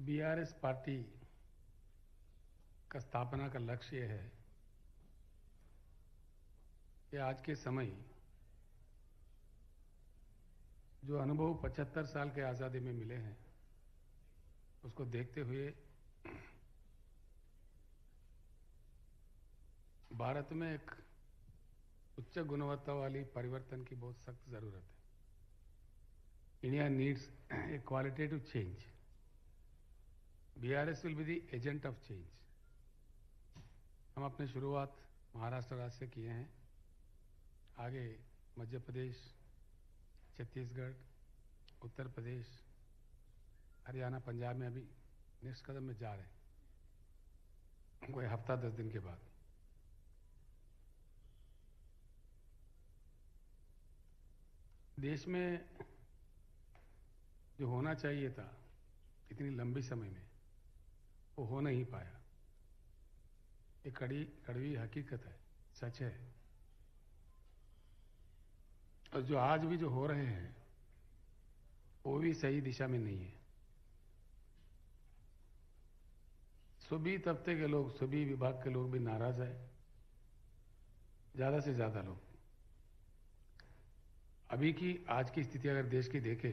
BRS party का स्थापना का लक्ष्य यह है कि आज के समय जो अनुभव 75 साल के आज़ादी में मिले हैं उसको देखते हुए भारत में एक उच्च गुणवत्ता वाली परिवर्तन की बहुत सख्त जरूरत है। India needs a qualitative change. BRS will be the agent of change. हम अपने शुरुआत महाराष्ट्र राज्य से किए हैं, आगे मध्य प्रदेश, छत्तीसगढ़, उत्तर प्रदेश, हरियाणा, पंजाब में अभी नेक्स्ट कदम में जा रहे हैं, कोई हफ्ता 10 दिन के बाद। देश में जो होना चाहिए था इतनी लंबी समय में वो हो नहीं पाया। ये कड़वी हकीकत है, सच है। और जो आज भी जो हो रहे हैं वो भी सही दिशा में नहीं है। सभी तबके के लोग, सभी विभाग के लोग भी नाराज है, ज्यादा से ज्यादा लोग। अभी की आज की स्थिति अगर देश की देखें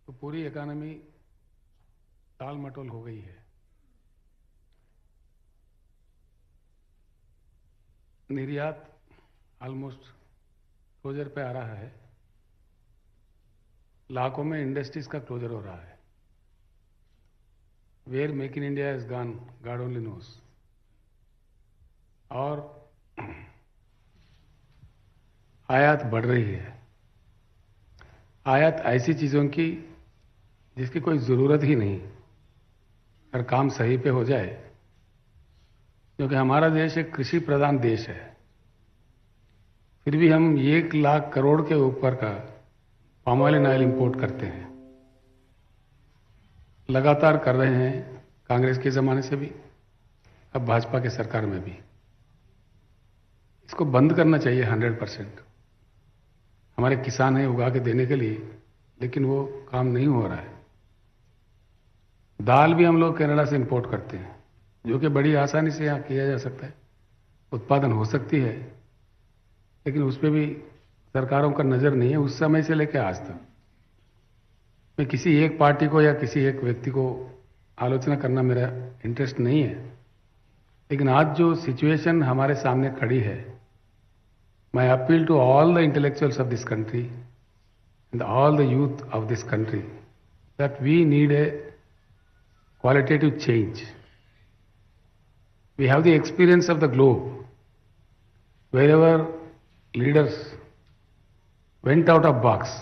तो पूरी इकोनॉमी टाल मटोल हो गई है। निर्यात ऑलमोस्ट क्लोजर पे आ रहा है, लाखों में इंडस्ट्रीज का क्लोजर हो रहा है। Where make in India is gone, god only knows. और आयात बढ़ रही है। आयात ऐसी चीजों की जिसकी कोई जरूरत ही नहीं, अगर काम सही पे हो जाए। क्योंकि हमारा देश एक कृषि प्रधान देश है, फिर भी हम 1 लाख करोड़ के ऊपर का पाम ऑयल इंपोर्ट करते हैं। लगातार कर रहे हैं, कांग्रेस के जमाने से भी, अब भाजपा के सरकार में भी। इसको बंद करना चाहिए 100%। हमारे किसान हैं उगा के देने के लिए, लेकिन वो काम नहीं हो रहा है। दाल भी हम लोग कनाडा से इंपोर्ट करते हैं, जो कि बड़ी आसानी से यहाँ किया जा सकता है, उत्पादन हो सकती है, लेकिन उस पर भी सरकारों का नजर नहीं है उस समय से लेकर आज तक। मैं किसी एक पार्टी को या किसी एक व्यक्ति को आलोचना करना मेरा इंटरेस्ट नहीं है, लेकिन आज जो सिचुएशन हमारे सामने खड़ी है, my appeal to all the intellectuals of this country and all the youth of this country that we need a qualitative change. We have the experience of the globe. Wherever leaders went out of box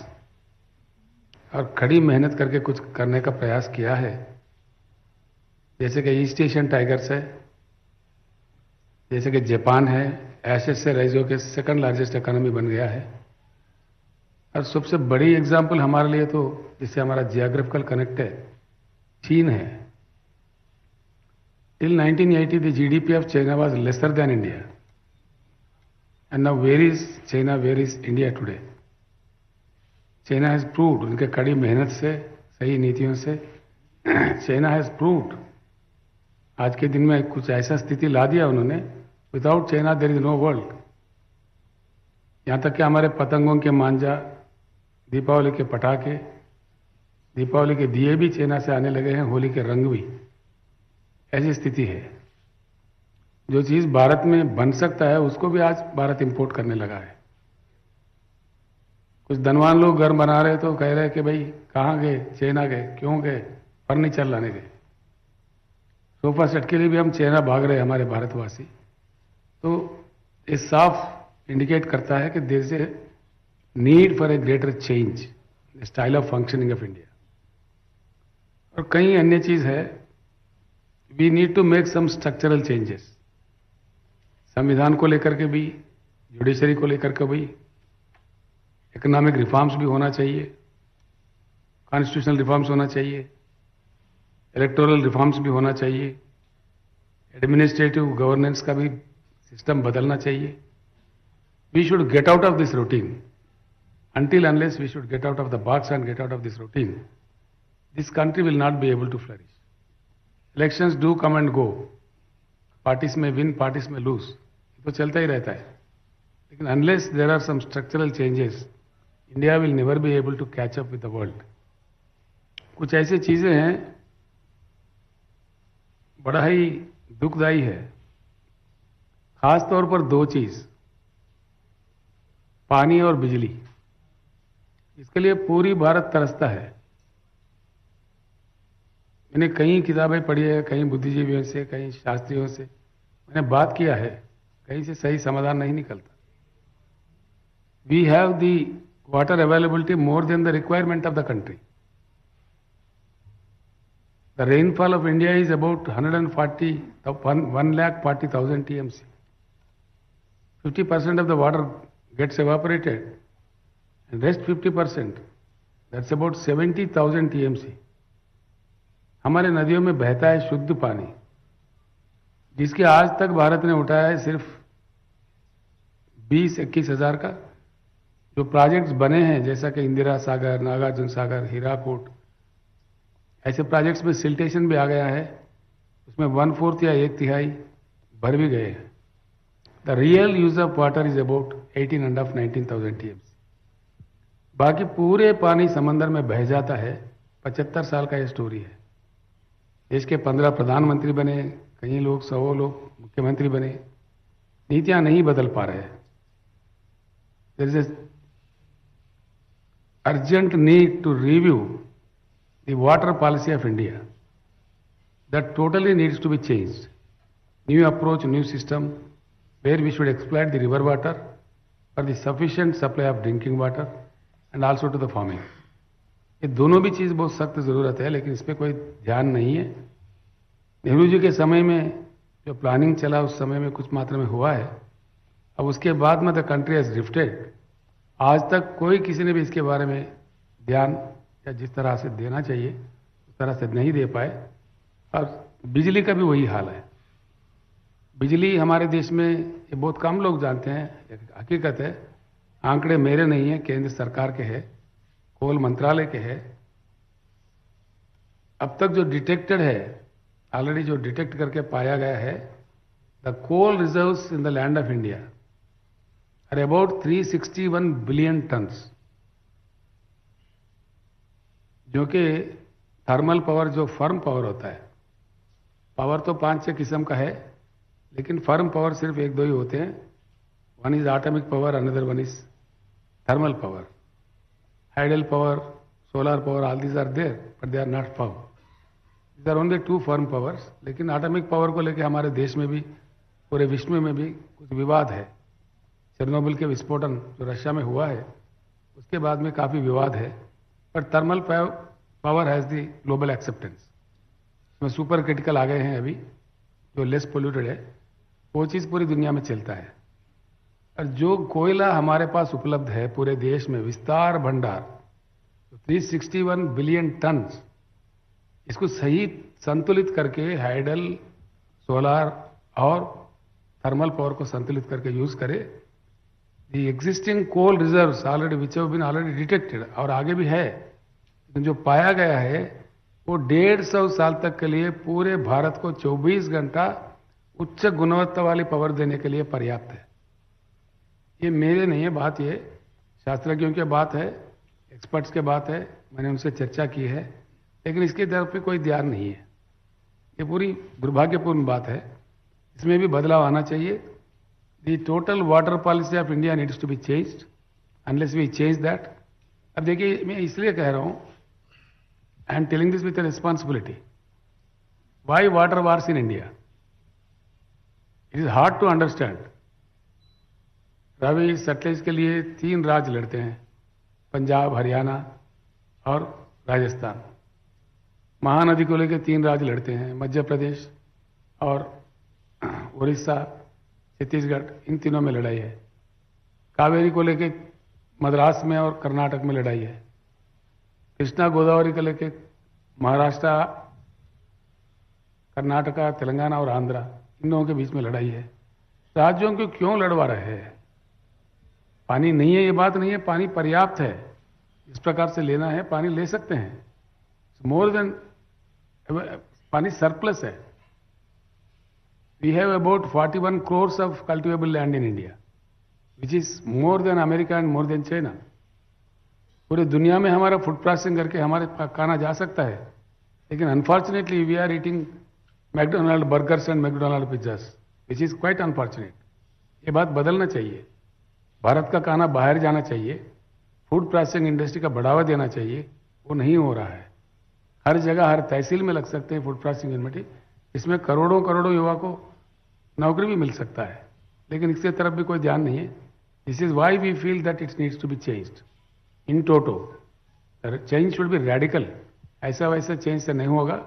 और कड़ी मेहनत करके कुछ करने का प्रयास किया है, जैसे कि ईस्ट एशियन टाइगर्स है, जैसे कि जापान है, एसेस से राइज होकर सेकंड लार्जेस्ट इकोनॉमी बन गया है। और सबसे बड़ी एग्जांपल हमारे लिए तो जिससे हमारा जियोग्राफिकल कनेक्ट है, चीन है। Till 1980 the GDP of China was lesser than India, and now where is China, where is India today? China has proved, उनके कड़ी मेहनत से, सही नीतियों से चाइना हैज प्रूव्ड आज के दिन में कुछ ऐसा स्थिति ला दिया उन्होंने। Without China there is no world. यहां तक कि हमारे पतंगों के मांझा, दीपावली के पटाखे, दीपावली के दिए भी चाइना से आने लगे हैं, होली के रंग भी। ऐसी स्थिति है। जो चीज भारत में बन सकता है उसको भी आज भारत इंपोर्ट करने लगा है। कुछ धनवान लोग घर बना रहे तो कह रहे कि भाई कहाँ गए, चाइना गए, क्यों गए? फर्नीचर लाने गए। सोफा सेट के लिए भी हम चाइना भाग रहे हैं, हमारे भारतवासी। तो ये साफ इंडिकेट करता है कि there is a need for a greater change style of functioning of India. और कई अन्य चीज है, we need to make some structural changes. संविधान को लेकर के भी, जुडिशरी को लेकर के भी, इकोनॉमिक रिफॉर्म्स भी होना चाहिए, कॉन्स्टिट्यूशनल रिफॉर्म्स होना चाहिए, इलेक्टोरल रिफॉर्म्स भी होना चाहिए, एडमिनिस्ट्रेटिव गवर्नेंस का भी सिस्टम बदलना चाहिए। We should get out of this routine. Until unless we should get out of the box and get out of this routine, this country will not be able to flourish. Elections do come and go. Parties may win, parties may lose. ये तो चलता ही रहता है. लेकिन unless there are some structural changes, India will never be able to catch up with the world. कुछ ऐसी चीजें हैं बड़ा ही दुखदाई है. खास तौर पर दो चीज, पानी और बिजली. इसके लिए पूरी भारत तरसता है. मैंने कई किताबें पढ़ी है, कई बुद्धिजीवियों से, कई शास्त्रियों से मैंने बात किया है, कहीं से सही समाधान नहीं निकलता. We have the water availability more than the requirement of the country. The rainfall of India is about 1,40,000 TMC. 50% of the water gets evaporated, and rest 50%, that's about 70,000 TMC. हमारे नदियों में बहता है शुद्ध पानी, जिसके आज तक भारत ने उठाया है सिर्फ 20-21 हजार का. जो प्रोजेक्ट्स बने हैं जैसा कि इंदिरा सागर, नागार्जुन सागर, हीराकोट, ऐसे प्रोजेक्ट्स में सिल्टेशन भी आ गया है. उसमें 1/4 या 1/3 भर भी गए हैं. The real use of water is about 18,500-19,000 TMC. बाकी पूरे पानी समंदर में बह जाता है. 75 साल का ये स्टोरी है. देश के 15 प्रधानमंत्री बने, कई लोग 100 लोग मुख्यमंत्री बने, नीतियां नहीं बदल पा रहे हैं. There is a urgent need to review the water policy of India. That totally needs to be changed. New approach, new system where we should exploit the river water for the sufficient supply of drinking water and also to the farming. ये दोनों भी चीज बहुत सख्त जरूरत है, लेकिन इस पर कोई ध्यान नहीं है. नेहरू जी के समय में जो प्लानिंग चला उस समय में कुछ मात्रा में हुआ है. अब उसके बाद में द कंट्री हैज ड्रिफ्टेड. आज तक कोई किसी ने भी इसके बारे में ध्यान या जिस तरह से देना चाहिए उस तरह से नहीं दे पाए. और बिजली का भी वही हाल है. बिजली हमारे देश में ये बहुत कम लोग जानते हैं, हकीकत है. आंकड़े मेरे नहीं है, केंद्र सरकार के है, कोल मंत्रालय के है. अब तक जो डिटेक्टेड है, ऑलरेडी जो डिटेक्ट करके पाया गया है, the coal reserves in the land of India are about 361 billion tons. जो कि थर्मल पावर, जो फर्म पावर होता है, पावर तो 5-6 किस्म का है, लेकिन फर्म पावर सिर्फ 1-2 ही होते हैं. One is atomic power, another one is thermal power. Hydel power, solar power, all these are there but they are not power. These are only 2 firm powers. लेकिन एटॉमिक पावर को लेकर हमारे देश में भी, पूरे विश्व में भी कुछ विवाद है. चेरनोबिल के विस्फोटन जो रशिया में हुआ है उसके बाद में काफी विवाद है. पर thermal power has the global acceptance. इसमें सुपर क्रिटिकल आ गए हैं अभी, जो लेस पोल्यूटेड है, वो चीज पूरी दुनिया में चलता है. और जो कोयला हमारे पास उपलब्ध है पूरे देश में, विस्तार भंडार 361 बिलियन टन, इसको सही संतुलित करके हाइडल, सोलर और थर्मल पावर को संतुलित करके यूज करे. The existing coal reserves already which have been already detected, और आगे भी है, लेकिन जो पाया गया है वो 150 साल तक के लिए पूरे भारत को 24 घंटा उच्च गुणवत्ता वाली पावर देने के लिए पर्याप्त है. ये मेरे नहीं है बात, ये शास्त्रज्ञों की बात है, एक्सपर्ट्स के बात है. मैंने उनसे चर्चा की है, लेकिन इसकी तरफ पे कोई ध्यान नहीं है. ये पूरी दुर्भाग्यपूर्ण बात है. इसमें भी बदलाव आना चाहिए. The total water policy of India needs to be changed. Unless we change that. अब देखिए, मैं इसलिए कह रहा हूं, I am telling this with a responsibility. Why water wars in India? It is hard to understand. Ravi सतलेज के लिए 3 राज्य लड़ते हैं, पंजाब, हरियाणा और राजस्थान. महानदी को लेकर 3 राज्य लड़ते हैं, मध्य प्रदेश और उड़ीसा, छत्तीसगढ़. इन तीनों में लड़ाई है. कावेरी को लेकर मद्रास में और कर्नाटक में लड़ाई है. कृष्णा गोदावरी को लेके महाराष्ट्र, कर्नाटका, तेलंगाना और आंध्रा, इन लोगों के बीच में लड़ाई है. राज्यों को क्यों लड़वा रहे हैं? पानी नहीं है ये बात नहीं है, पानी पर्याप्त है. इस प्रकार से लेना है पानी ले सकते हैं. मोर देन पानी सरप्लस है. We have about 41 crores of cultivable land in India, which is more than America and more than China. पूरे दुनिया में हमारा फूड प्रोसेसिंग करके हमारे खाना जा सकता है, लेकिन unfortunately we are eating McDonald burgers and McDonald pizzas, which is quite unfortunate. ये बात बदलना चाहिए. भारत का खाना बाहर जाना चाहिए, फूड प्रोसेसिंग इंडस्ट्री का बढ़ावा देना चाहिए. वो नहीं हो रहा है. हर जगह हर तहसील में लग सकते हैं फूड प्रोसेसिंग यूनिट. इसमें करोड़ों करोड़ों युवा को नौकरी भी मिल सकता है, लेकिन इसके तरफ भी कोई ध्यान नहीं है. This is why we feel that it's needs to be changed in toto. Change should be radical. ऐसा वैसा चेंज से नहीं होगा,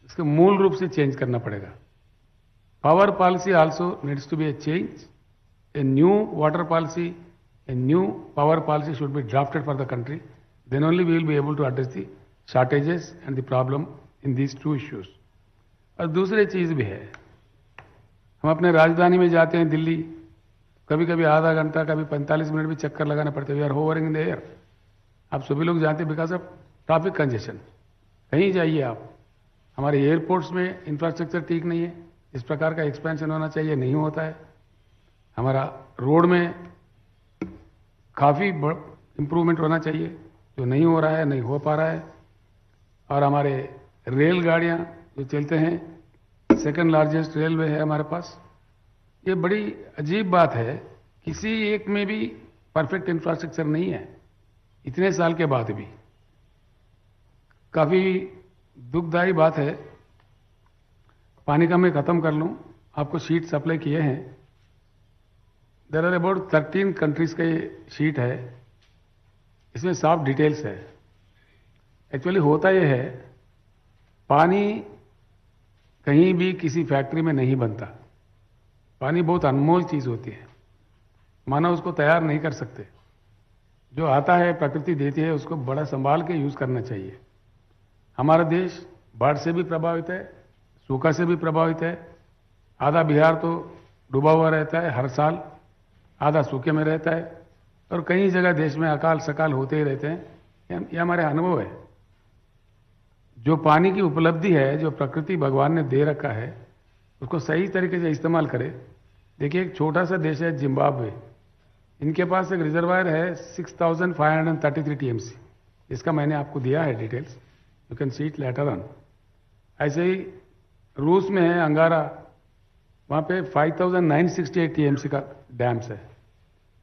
इसको मूल रूप से चेंज करना पड़ेगा. Power policy also needs to be a change. A new water policy, a new power policy should be drafted for the country. Then only we will be able to address the shortages and the problem in these two issues. और दूसरी चीज भी है, हम अपने राजधानी में जाते हैं दिल्ली, कभी कभी आधा घंटा कभी 45 मिनट भी चक्कर लगाने पड़ते हैं. We are hovering in the air. आप सभी लोग जानते हैं बिकॉज ऑफ ट्रैफिक कंजेशन. कहीं जाइए आप, हमारे एयरपोर्ट्स में इंफ्रास्ट्रक्चर ठीक नहीं है. इस प्रकार का एक्सपेंशन होना चाहिए, नहीं होता है. हमारा रोड में काफ़ी इम्प्रूवमेंट होना चाहिए, जो नहीं हो रहा है, नहीं हो पा रहा है. और हमारे रेलगाड़ियाँ जो चलते हैं, सेकंड लार्जेस्ट रेलवे है हमारे पास. ये बड़ी अजीब बात है, किसी एक में भी परफेक्ट इंफ्रास्ट्रक्चर नहीं है इतने साल के बाद भी. काफ़ी दुखदायी बात है. पानी का मैं ख़त्म कर लूँ, आपको शीट सप्लाई किए हैं. देर आर अबाउट 13 कंट्रीज का ये शीट है. इसमें साफ डिटेल्स है. एक्चुअली होता यह है, पानी कहीं भी किसी फैक्ट्री में नहीं बनता. पानी बहुत अनमोल चीज होती है, मानव उसको तैयार नहीं कर सकते. जो आता है प्रकृति देती है, उसको बड़ा संभाल के यूज करना चाहिए. हमारा देश बाढ़ से भी प्रभावित है, सूखा से भी प्रभावित है. आधा बिहार तो डूबा हुआ रहता है हर साल, आधा सूखे में रहता है. और कई जगह देश में अकाल सकाल होते ही रहते हैं. ये हमारे अनुभव है. जो पानी की उपलब्धि है, जो प्रकृति भगवान ने दे रखा है, उसको सही तरीके से इस्तेमाल करें. देखिए, एक छोटा सा देश है जिम्बाब्वे. इनके पास एक रिजर्वायर है 6533 TMC. इसका मैंने आपको दिया है details, you can see it later on. ऐसे ही रूस में है अंगारा, वहाँ पे 5968 TMC का डैम्स है.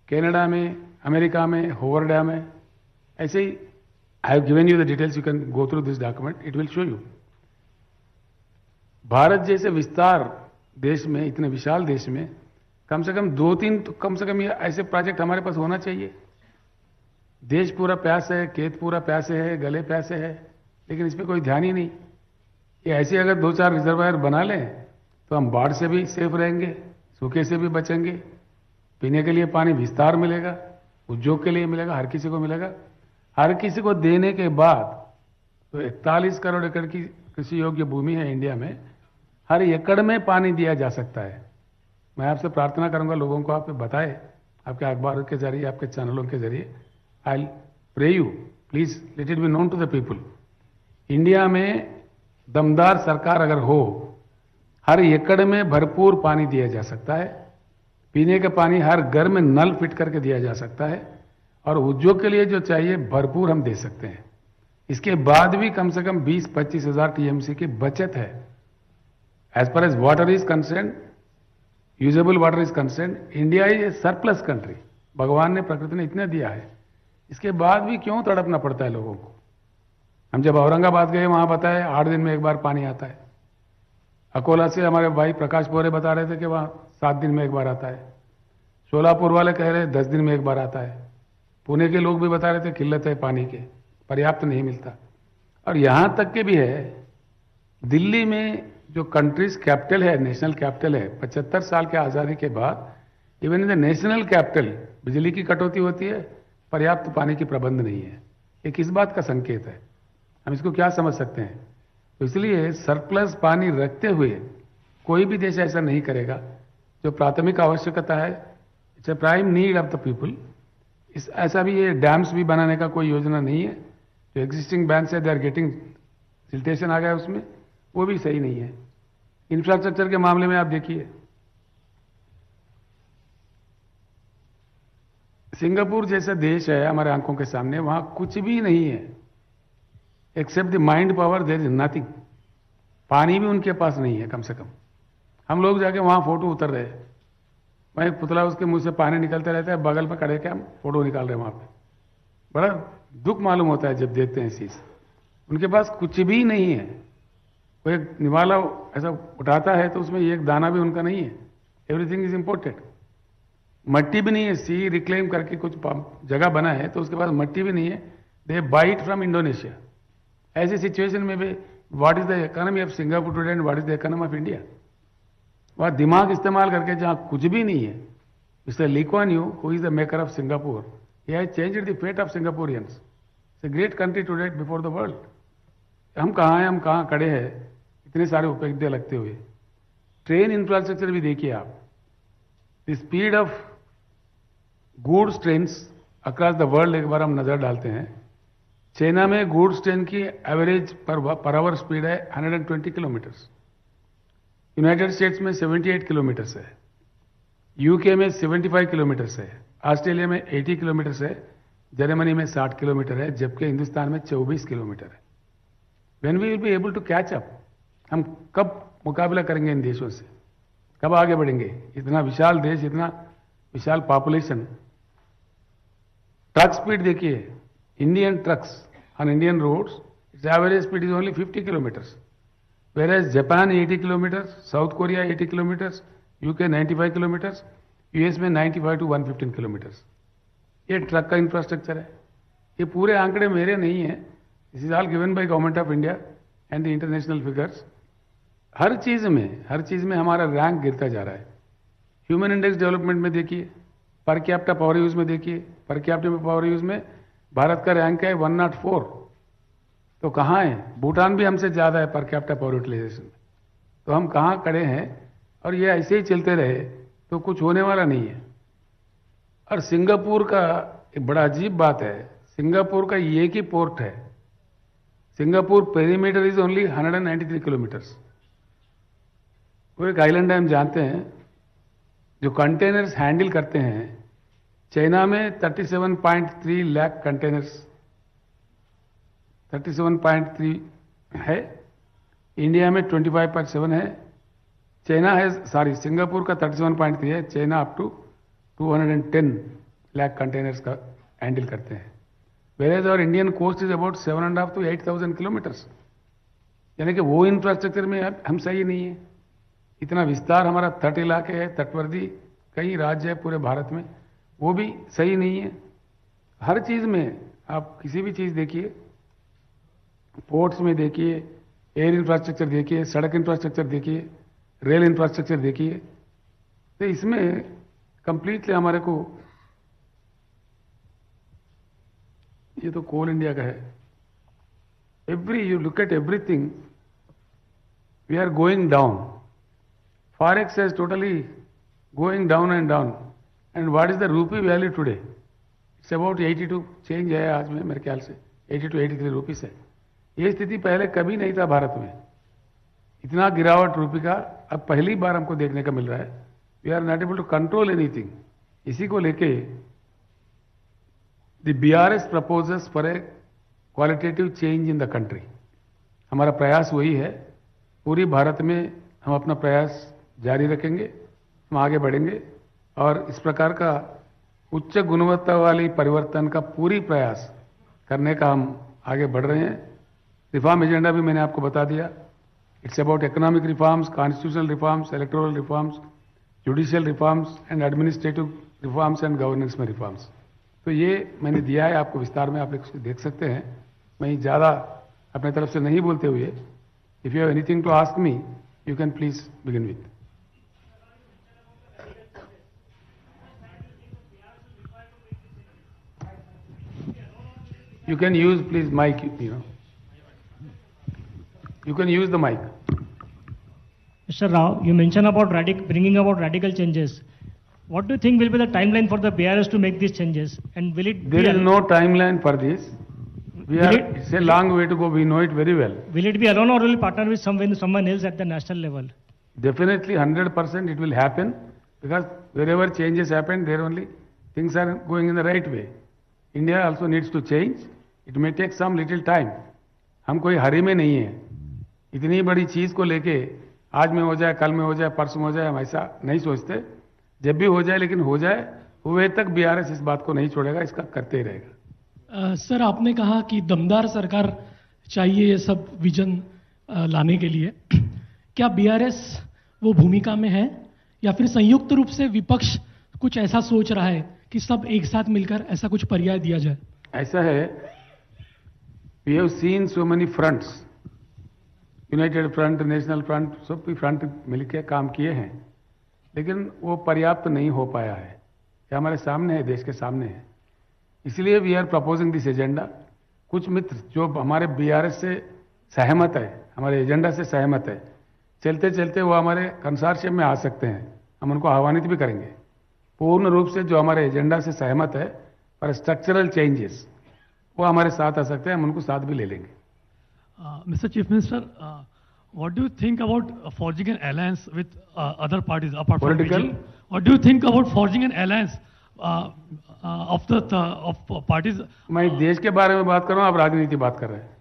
कनाडा में, अमेरिका में होवर डैम है. ऐसे ही I have given you the details, you can go through this document, it will show you. Bharat जैसे विस्तार देश में, इतने विशाल देश में, कम से कम 2-3 तो कम से कम ये ऐसे प्रोजेक्ट हमारे पास होना चाहिए. देश पूरा प्यासे है, खेत पूरा प्यासे है, गले प्यासे है, लेकिन इस पर कोई ध्यान ही नहीं. ये ऐसे अगर 2-4 रिजर्वायर बना लें तो हम बाढ़ से भी सेफ रहेंगे, सूखे से भी बचेंगे. पीने के लिए पानी विस्तार मिलेगा, उद्योग के लिए मिलेगा, हर किसी को मिलेगा. हर किसी को देने के बाद तो 41 करोड़ एकड़ की कृषि योग्य भूमि है इंडिया में, हर एकड़ में पानी दिया जा सकता है. मैं आपसे प्रार्थना करूंगा, लोगों को आप बताएं, आपके अखबारों के जरिए, आपके चैनलों के जरिए. I pray you, please let it be known to the people. India में दमदार सरकार अगर हो, हर एकड़ में भरपूर पानी दिया जा सकता है. पीने का पानी हर घर में नल फिट करके दिया जा सकता है, और उद्योग के लिए जो चाहिए भरपूर हम दे सकते हैं. इसके बाद भी कम से कम 20-25 हजार TMC की बचत है. As per as water is concern, usable water is concern, India is a surplus country. भगवान ने, प्रकृति ने इतना दिया है, इसके बाद भी क्यों तड़पना पड़ता है लोगों को. हम जब औरंगाबाद गए, वहां बताए 8 दिन में एक बार पानी आता है. अकोला से हमारे भाई प्रकाश बोरे बता रहे थे कि वहां 7 दिन में एक बार आता है. सोलापुर वाले कह रहे हैं 10 दिन में एक बार आता है. पुणे के लोग भी बता रहे थे किल्लत है पानी के, पर्याप्त नहीं मिलता. और यहां तक के भी है, दिल्ली में जो कंट्रीज कैपिटल है, नेशनल कैपिटल है, 75 साल के आजादी के बाद, even in the national capital बिजली की कटौती होती है, पर्याप्त पानी की प्रबंध नहीं है. ये किस बात का संकेत है? हम इसको क्या समझ सकते हैं? तो इसलिए सरप्लस पानी रखते हुए कोई भी देश ऐसा नहीं करेगा. जो प्राथमिक आवश्यकता है, it's a prime need of the people. ऐसा भी ये डैम्स भी बनाने का कोई योजना नहीं है. जो एग्जिस्टिंग डैम्स है, दे आर गेटिंग सिल्टेशन आ गया उसमें, वो भी सही नहीं है। इंफ्रास्ट्रक्चर के मामले में आप देखिए, सिंगापुर जैसा देश है हमारे आंखों के सामने, वहां कुछ भी नहीं है except the mind power, there is nothing. पानी भी उनके पास नहीं है कम से कम। हम लोग जाके वहां फोटो उतर रहे हैं, वहीं पुतला उसके मुंह से पानी निकलते रहता है, बगल में खड़े के हम फोटो निकाल रहे हैं वहां पे। बड़ा दुख मालूम होता है जब देखते हैं चीज। उनके पास कुछ भी नहीं है। कोई एक निवाला ऐसा उठाता है तो उसमें एक दाना भी उनका नहीं है। Everything is imported. मट्टी भी नहीं है, सी रिक्लेम करके कुछ जगह बना है तो उसके पास मट्टी भी नहीं है। They buy it from Indonesia. ऐसी सिचुएशन में भी what is the economy of Singapore today and what is the economy of India? वहां दिमाग इस्तेमाल करके जहां कुछ भी नहीं है, mister Lee Kuan Yew, who is the maker of Singapore, he has changed the fate of Singaporeans. It's a great country today before the world. हम कहाँ हैं, हम कहाँ खड़े हैं इतने सारे उपलब्धियां लगते हुए। ट्रेन इंफ्रास्ट्रक्चर भी देखिए आप, the speed of goods trains across the world एक बार हम नजर डालते हैं। चाइना में गुड्स ट्रेन की एवरेज पर आवर स्पीड है 120 किलोमीटर्स। यूनाइटेड स्टेट्स में 78 किलोमीटर्स है, यूके में 75 किलोमीटर्स है, ऑस्ट्रेलिया में 80 किलोमीटर्स है, जर्मनी में 60 किलोमीटर है, जबकि हिंदुस्तान में 24 किलोमीटर है। When we will be able to catch up? हम कब मुकाबला करेंगे इन देशों से? कब आगे बढ़ेंगे? इतना विशाल देश, इतना विशाल पॉपुलेशन। ट्रक स्पीड देखिए, Indian trucks on Indian roads, its average speed is only 50 kilometres, whereas Japan 80 kilometres, South Korea 80 kilometres, UK 95 kilometres, US में 95 to 115 किलोमीटर्स। ये ट्रक का इंफ्रास्ट्रक्चर है। ये पूरे आंकड़े मेरे नहीं है, this is all given by government of India and the international figures. हर चीज में हमारा रैंक गिरता जा रहा है। ह्यूमन इंडेक्स डेवलपमेंट में देखिए, पर कैपिटा पावर यूज में देखिए, पर कैपिटा पावर यूज में भारत का रैंक है 104। तो कहाँ है? भूटान भी हमसे ज्यादा है पर कैपिटा पावर यूटिलाइजेशन में। तो हम कहाँ खड़े हैं? और ये ऐसे ही चलते रहे तो कुछ होने वाला नहीं है। और सिंगापुर का एक बड़ा अजीब बात है, सिंगापुर का एक ही पोर्ट है। Singapore perimeter is only 193 kilometres. वो एक आइलैंड है, हम जानते हैं। जो कंटेनर्स हैंडल करते हैं, चाइना में 37.3 लाख कंटेनर्स, 37.3 है, इंडिया में 25.7 है। चाइना है, सॉरी, सिंगापुर का 37.3 है, China up to 210 lakh containers का हैंडल करते हैं। वेरेज और Indian coast is about 7.5 to 8,000 kilometres. यानी कि वो इंफ्रास्ट्रक्चर में हम सही नहीं है। इतना विस्तार हमारा तट इलाके है, तटवर्ती कई राज्य है पूरे भारत में, वो भी सही नहीं है। हर चीज में आप किसी भी चीज देखिए, पोर्ट्स में देखिए, एयर इंफ्रास्ट्रक्चर देखिए, सड़क इंफ्रास्ट्रक्चर देखिए, रेल इंफ्रास्ट्रक्चर देखिए, तो इसमें कंप्लीटली हमारे को, ये तो कोल इंडिया का है। You look at everything, we are going down. Forex is totally going down and down. And what is the rupee value today? It's about 82, change है आज में मेरे ख्याल से 82 to 83 रुपीस है। ये स्थिति पहले कभी नहीं था भारत में। इतना गिरावट रूपी का अब पहली बार हमको देखने का मिल रहा है। We are not able to control anything. इसी को लेके the BRS proposals for a qualitative change in the country. हमारा प्रयास वही है। पूरी भारत में हम अपना प्रयास जारी रखेंगे, हम आगे बढ़ेंगे और इस प्रकार का उच्च गुणवत्ता वाली परिवर्तन का पूरी प्रयास करने का हम आगे बढ़ रहे हैं। रिफॉर्म एजेंडा भी मैंने आपको बता दिया। It's about economic reforms, constitutional reforms, electoral reforms, judicial reforms and administrative reforms and governance में रिफॉर्म्स। तो ये मैंने दिया है आपको विस्तार में, आप देख सकते हैं। मैं ज़्यादा अपने तरफ से नहीं बोलते हुए, if you have anything to ask me, you can please begin with. You can use, please, mic, you know. You can use the mic. Mr. Rao, you mentioned about bringing about radical changes. What do you think will be the timeline for the BRS to make these changes? And will it There is no timeline for this. It's a long way to go. We know it very well. Will it be alone or will it partner with someone else at the national level? Definitely 100% it will happen, because wherever changes happen, there only things are going in the right way. India also needs to change. It may take some little time. हम कोई हरी में नहीं है. इतनी बड़ी चीज को लेके आज में हो जाए, कल में हो जाए, परसों हो जाए, हम ऐसा नहीं सोचते. जब भी हो जाए, लेकिन हो जाए, हुए तक बीआरएस इस बात को नहीं छोड़ेगा, इसका करते ही रहेगा. सर, आपने कहा कि दमदार सरकार चाहिए ये सब विजन लाने के लिए. क्या बीआरएस वो भूमिका में है, या फिर संयुक्त रूप से विपक्ष कुछ ऐसा सोच रहा है कि सब एक साथ मिलकर ऐसा कुछ पर्याय दिया जाए? ऐसा है, we have seen so many fronts, united front, national front, सब फ्रंट मिलकर काम किए हैं, लेकिन वो पर्याप्त नहीं हो पाया है. ये हमारे सामने है, देश के सामने है. इसलिए we are proposing this agenda. कुछ मित्र जो हमारे बीआरएस से सहमत है, हमारे एजेंडा से सहमत है, चलते चलते वो हमारे कंसोर्शियम में आ सकते हैं. हम उनको आह्वानित भी करेंगे. पूर्ण रूप से जो हमारे एजेंडा से सहमत है पर स्ट्रक्चरल चेंजेस, वो हमारे साथ आ सकते हैं. हम उनको साथ भी ले लेंगे. Mr. Chief Minister, what do you think about forging an alliance with other parties apart from Political? BJP? What do you think about forging an alliance of parties? मैं देश के बारे में बात कर रहा हूँ, आप राजनीति बात कर रहे हैं.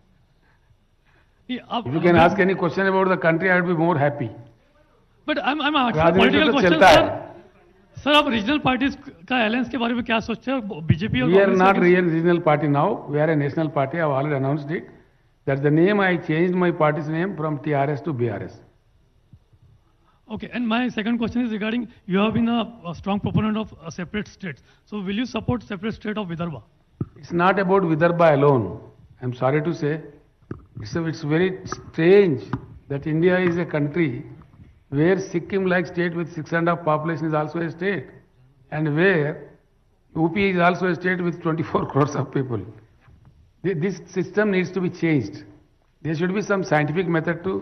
If you can ask any question about the country, I would be more happy. But I'm asking राजनीति political तो question, चलता sir. है. सर, आप रीजनल पार्टीज का अलायंस के बारे में क्या सोचते हैं? बीजेपी और We are कांग्रेस not के- regional party now. We are a national party. I have already announced it. That's the name. I changed my party's name from TRS to BRS. Okay, and my second question is regarding, you have been a strong proponent of separate states. So will you support separate state of Vidarbha? It's not about Vidarbha alone. I'm sorry to say. It's very strange that India is a country where Sikkim-like state with 6.5 population is also a state, and where UP is also a state with 24 crores of people. This system needs to be changed. There should be some scientific method to